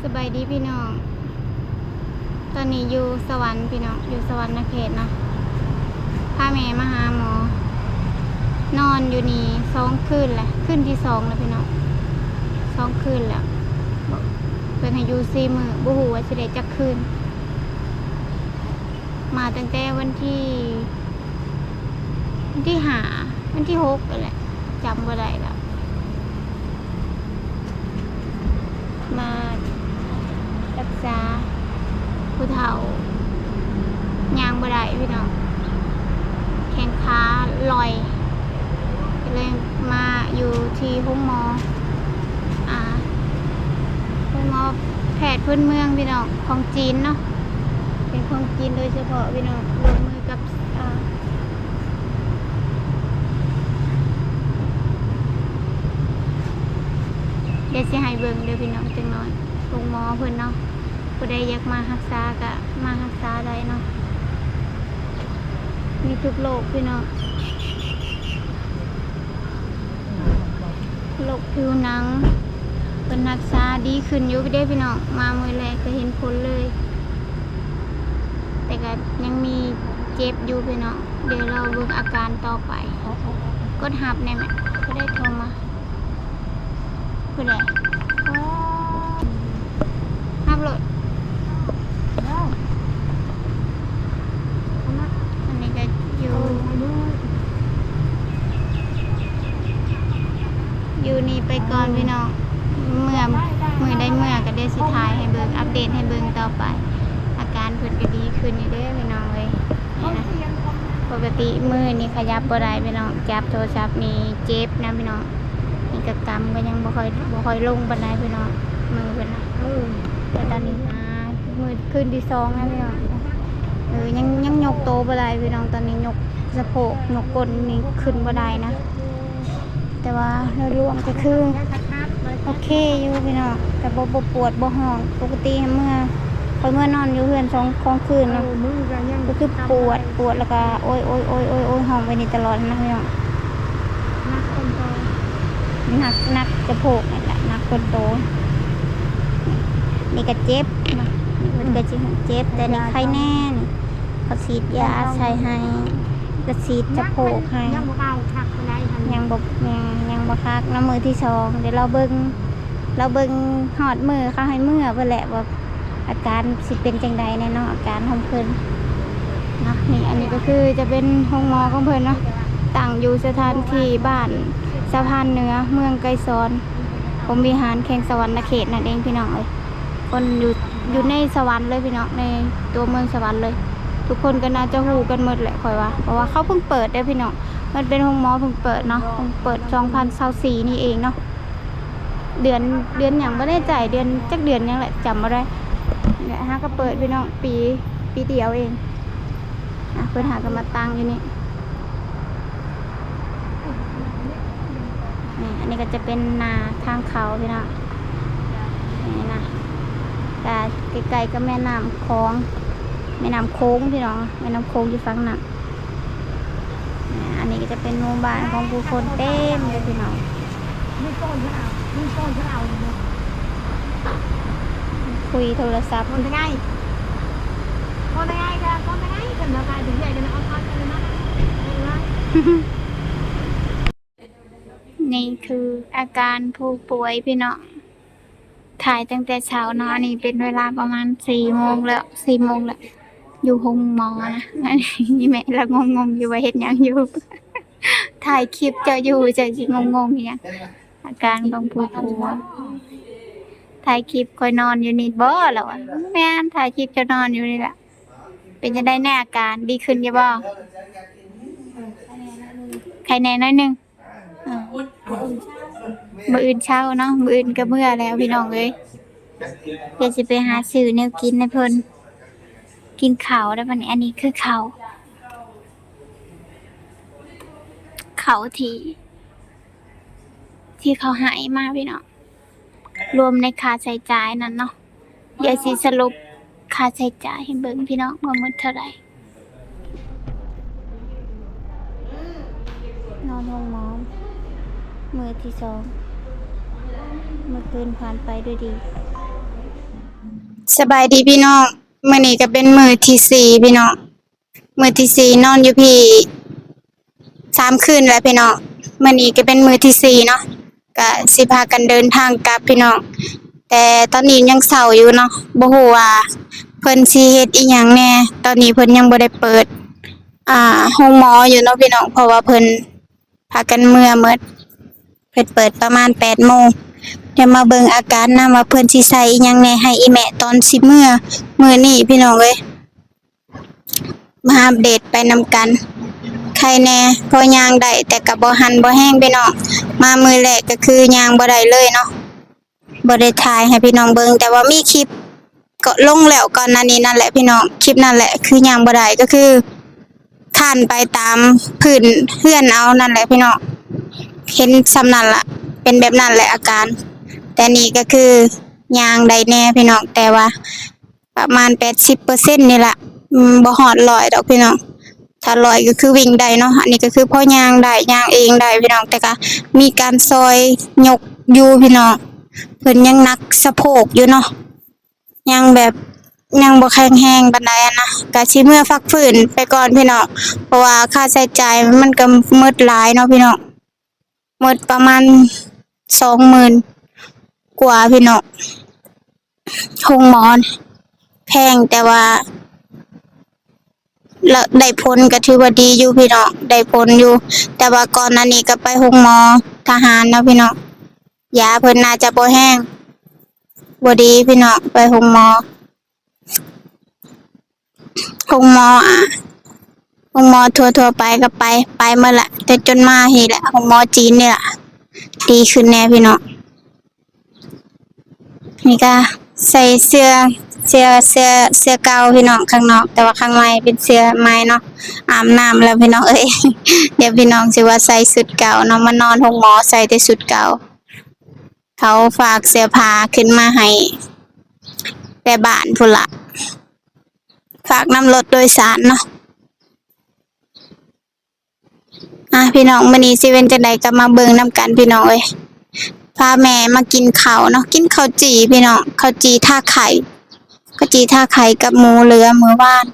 สบายดีพี่น้อง ตอนนี้อยู่สวรรค์พี่น้อง อยู่สวรรค์เขตเนาะพาแม่มาหาหมอ นอนอยู่นี่2 คืนแหละคืนที่2แล้วพี่น้อง2 คืนแล้วเป็นให้อยู่4 มื้อบ่ฮู้ว่าสิได้จักคืน มาตั้งแต่วันที่5วันที่6นั่นแหละจำบ่ได้แล้วมารักษาผู้เฒ่าย่างบ่ได้พี่น้องแข้งขาลอยก็เลยมาอยู่ที่ห้องหมอห้องหมอแพทย์พื้นเมืองพี่น้องของจีนเนาะเป็นของจีนโดยเฉพาะพี่น้องลงมือกับเดี๋ยวสิให้เบิ่งเด้อพี่น้องจังน้อยโรงหมอเพิ่นเนาะผู้ใดอยากมารักษาก็มารักษาได้เนาะมีทุกโรคพี่น้องโรคผิวหนังเป็นรักษาดีขึ้นอยู่ได้พี่น้องมามื้อแรกก็เห็นผลเลยแต่ก็ยังมีเจ็บอยู่พี่น้องเดี๋ยวเราเบิ่งอาการต่อไปกดหับได้ไหมก็ได้โทรมาผู้ใดหับโหลดอันนี้ก็อยู่นี่ไปก่อนพี่น้องมือได้เมื่อก็ได้สิทายให้เบิ่งอัปเดตให้เบิ่งต่อไปอาการเพิ่นก็ดีขึ้นอยู่เด้อพี่น้องเลยนี่นะปกติมือนี่ขยับบ่ได้พี่น้องจับโทรศัพท์นี่เจ็บนะพี่น้องนี่ก็กำก็ยังบ่ค่อยลงปานใดพี่น้องมือเพิ่นนะแต่ตอนนี้มือขึ้นที่2แล้วพี่น้องยังยกโตบ่ได้พี่น้องตอนนี้ยกสะโพกยกก้นนี่ขึ้นบ่ได้นะแต่ว่าโดยรวมก็คือโอเคอยู่พี่น้องแต่บ่ปวดบ่ห้องปกติเมื่อนอนอยู่เฮือน2 คืนเนาะก็คือปวดแล้วก็โอยห้องไปนี่ตลอดนะพี่น้องนักสะโพกนี่แหละนักคนโตนี่ก็เจ็บนะนี่มันก็เจ็บแต่นี่ไข้แน่นเขาฉีดยาใส่ให้ก็ฉีดสะโพกให้ยังบ่คักน้ำมือที่2เดี๋ยวเราเบิ่งหอดมือเขาให้มือเพื่อแหละว่าอาการสิเป็นจังใดแน่เนาะอาการของเพิ่นเนาะนี่อันนี้ก็คือจะเป็นห้องหมอของเพิ่นเนาะตั้งอยู่สถานที่บ้านสะพานเหนือเมืองไกรสอนผมวิหารแข่งสวรรค์เขตนั่นเองพี่น้องเลยคนอยู่ในสวรรค์เลยพี่น้องในตัวเมืองสวรรค์เลยทุกคนก็น่าจะฮู้กันหมดแหละค่อยว่าเพราะว่าเขาเพิ่งเปิดได้พี่น้องมันเป็นห้องหมอเพิ่งเปิดเนาะเพิ่งเปิด2024นี่เองเนาะเดือนอย่างไม่ได้จ่ายเดือนจักเดือนยังแหละจำไม่ได้เนี่ยฮะก็เปิดพี่น้องปีเดียวเองเพิ่นหากันมาตั้งอยู่นี่อันนี้ก็จะเป็นนาทางเขาพี่น้องนี่นะแต่ไกลๆก็แม่น้ำโค้งพี่น้องแม่น้ำโค้งอยู่ฝั่งนั้นอันนี้ก็จะเป็นหมู่บ้านของผู้คนเต็มเลยพี่น้องคุยโทรศัพท์คนง่ายกันแล้วกันถึงใหญ่กันเอาทอดกันนะนี่คืออาการผู้ป่วยพี่น้องถ่ายตั้งแต่เช้าเนาะนี่เป็นเวลาประมาณ4 โมงแล้วอยู่ห้องหมอนะนี่แม่ละงงอยู่ว่าเฮ็ดหยังอยู่ถ่ายคลิปจะอยู่จะสิงงอย่างอาการของผู้ป่วยถ่ายคลิปคอยนอนอยู่นี่บ่แล้วอ่ะแม่นถ่ายคลิปจะนอนอยู่นี่แหละเป็นจะได้แน่อาการดีขึ้นอยู่บ่ใครแน่น้อยนึงมื้ออื่นเช้าเนาะมื้ออื่นก็เมื่อแล้วพี่น้องเอ้ยเดี๋ยวสิไปหาซื้อแนวกินให้เพิ่นกินข้าวแล้วบัดนี้อันนี้คือข้าวที่เขาให้มาพี่น้องรวมในค่าใช้จ่ายนั้นเนาะเดี๋ยวสิสรุปค่าใช้จ่ายให้เบิ่งพี่น้องว่าหมดเท่าไหร่นอนห้องหมอมื้อที่2เมื่อคืนผ่านไปด้วยดี สบายดีพี่น้องมื้อนี้ก็เป็นมื้อที่สี่พี่น้องมื้อที่สี่นอนอยู่พี่3 คืนแล้วพี่น้องมื้อนี้ก็เป็นมื้อที่สี่เนาะก็สิพากันเดินทางกลับพี่น้องแต่ตอนนี้ยังเช้าอยู่เนาะบ่ฮู้ว่าเพิ่นสิเฮ็ดอีหยังแหน่ตอนนี้เพิ่นยังบ่ได้เปิดโรงหมออยู่เนาะพี่น้องเพราะว่าเพิ่นพากันเมื่อหมดเพิ่นเปิดประมาณ8 โมงเดี๋ยวมาเบิ่งอาการนำว่าเพิ่นสิใส่อีหยังแหน่ให้อีแม่ตอนสิมื้อนี้พี่น้องเอ้ยมาอัปเดตไปนำกันใครแน่พอย่างได้แต่ก็บ่หันบ่แห้งพี่น้องมามื้อแรกก็คือย่างบ่ได้เลยเนาะบ่ได้ถ่ายให้พี่น้องเบิ่งแต่ว่ามีคลิปก็ลงแล้วก่อนหน้านี้นั่นแหละพี่น้องคลิปนั่นแหละคือย่างบ่ได้ก็คือคลานไปตามพื้นเรือนเอานั่นแหละพี่น้องเห็นส่ำนั้นล่ะเป็นแบบนั้นแหละอาการแต่นี่ก็คือย่างได้แน่พี่น้องแต่ว่าประมาณ80%นี่ล่ะบ่ฮอด100ดอกพี่น้องถ้า100ก็คือวิ่งได้เนาะอันนี้ก็คือพอย่างได้ย่างเองได้พี่น้องแต่ก็มีการซอยยกอยู่พี่น้องเพิ่นยังหนักสะโพกอยู่เนาะยังแบบยังบ่แข็งแรงปานใดอะนะก็สิเมื่อพักฟื้นไปก่อนพี่น้องเพราะว่าค่าใช้จ่ายมันก็หมดหลายเนาะพี่น้องหมดประมาณ20,000กว่าพี่น้องโรงหมอแพงแต่ว่าแล้วได้ผลก็ถือว่าดีอยู่พี่น้องได้ผลอยู่แต่ว่าก่อนหน้านี้ก็ไปโรงหมอทหารเนาะพี่น้องยาเพิ่นน่าจะบ่แห้งบ่ดีพี่น้องไปโรงหมอโรงหมอโรงหมอทั่วๆไปก็ไปหมดละแต่จนมานี่แหละโรงหมอจีนนี่ล่ะดีขึ้นแน่พี่น้องนี่ก็ใส่เสื้อเก่าพี่น้องข้างนอกแต่ว่าข้างในเป็นเสื้อใหม่เนาะอาบน้ำแล้วพี่น้องเอ้ย เดี๋ยวพี่น้องสิว่าใส่ชุดเก่าเนาะมานอนโรงหมอใส่แต่ชุดเก่าเขาฝากเสื้อผ้าขึ้นมาให้แต่บ้านพุ่นละฝากนำรถโดยสารเนาะพี่น้องมื้อนี้สิเป็นจังได๋ก็มาเบิ่งนำกันพี่น้องเอ้ยพาแม่มากินข้าวเนาะกินข้าวจี่พี่น้องข้าวจี่ท่าไข่ข้าวจี่ท่าไข่กับหมูเหลือมื้อวาน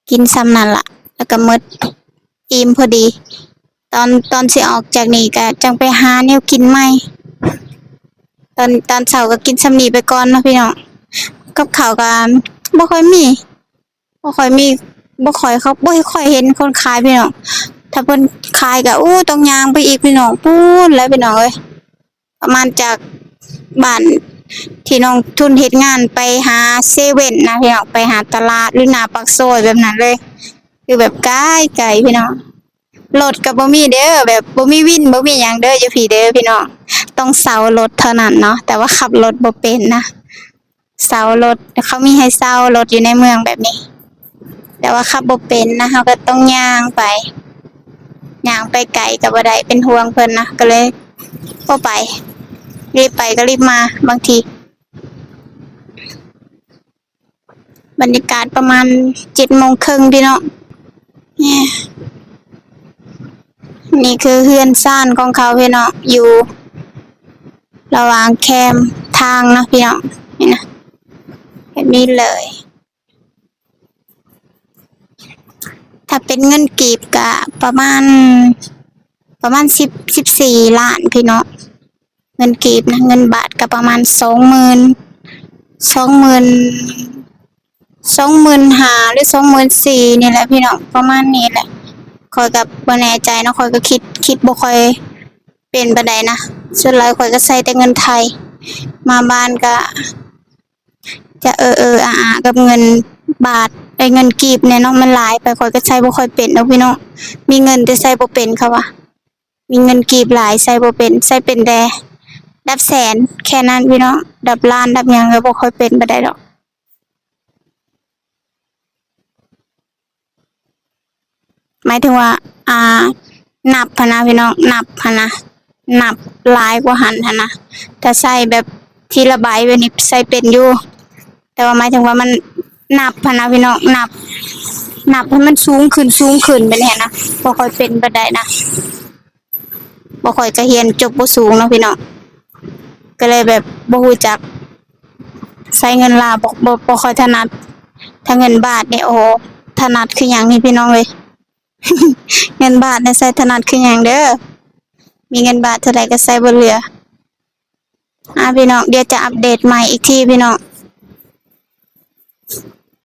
กินส่ำนั้นล่ะแล้วก็หมดอิ่มพอดีตอนสิออกจากนี่ก็จังไปหาแนวกินใหม่ตอนเช้าก็กินส่ำนี้ไปก่อนเนาะพี่น้องกับข้าวก็บ่ค่อยมีบ่ค่อยมีบ่ค่อยเห็นคนขายพี่น้องถ้าเพิ่นขายก็ต้องย่างไปอีกพี่น้องพูนแหล้วพี่น้องเอ้ยประมาณจากบ้านที่น้องทุนเฮ็ดงานไปหาเซเว่นนะพี่น้องไปหาตลาดหรือหน้าปากซอยแบบนั้นเลยคือแบบไกลๆพี่น้องรถก็บ่มีเด้อแบบบ่มีวินบ่มีหยังเด้ออยู่พี่เด้อพี่น้องต้องเซารถเท่านั้นเนาะแต่ว่าขับรถบ่เป็นนะเซารถเขามีให้เซารถอยู่ในเมืองแบบนี้แต่ว่าขับบ่เป็นนะเราก็ต้องย่างไปไกลก็บ่ได้เป็นห่วงเพิ่นนะก็เลยบ่ไปรีบไปก็รีบมาบางทีบรรยากาศประมาณ7:30พี่น้องนี่คือเฮือนซ่านของเขาพี่น้องอยู่ระหว่างแคมทางนะพี่น้องนี่นะแบบนี้เลยถ้าเป็นเงินกีบก็ประมาณ14 ล้านพี่น้องเงินกีบนะเงินบาทก็ประมาณ25,000หรือ24,000นี่แหละพี่น้องประมาณนี้แหละข้อยก็บ่แน่ใจเนาะข้อยก็คิดบ่ค่อยเป็นปานใดนะส่วนหลายข้อยก็ใช้แต่เงินไทยมาบ้านก็จะอาๆกับเงินบาทเงินกีบเนี่ยเนาะมันหลายไปข้อยก็ใช้บ่ค่อยเป็นเนาะพี่น้องมีเงินแต่ใช้บ่เป็นเขาว่ามีเงินกีบหลายใช้บ่เป็นใช้เป็นแต่ดับแสนแค่นั้นพี่น้องดับล้านดับหยังก็บ่ค่อยเป็นปานใดดอกหมายถึงว่านับหั้นนะพี่น้องนับหั้นนะนับหลายกว่าหั้นหั้นนะถ้าใช้แบบทีละใบแบบนี้ใช้เป็นอยู่แต่ว่าหมายถึงว่ามันนับหั้นนะพี่น้องนับให้มันสูงขึ้นไปเนี่ยนะบ่ค่อยเป็นปานใดนะบ่ค่อยจะเรียนจบบ่สูงเนาะพี่น้องก็เลยแบบบ่รู้จักใช้ ช้เงินลาวบ่ค่อยถนัดถ้าเงินบาทเนี่ยโอ้ถนัดคือหยังนี่พี่น้องเอ้ย เงินบาทเนี่ยใช้ถนัดคือหยังเด้อมีเงินบาทเท่าใดก็ใช้บ่เหลือพี่น้องเดี๋ยวจะอัปเดตใหม่อีกทีพี่น้อง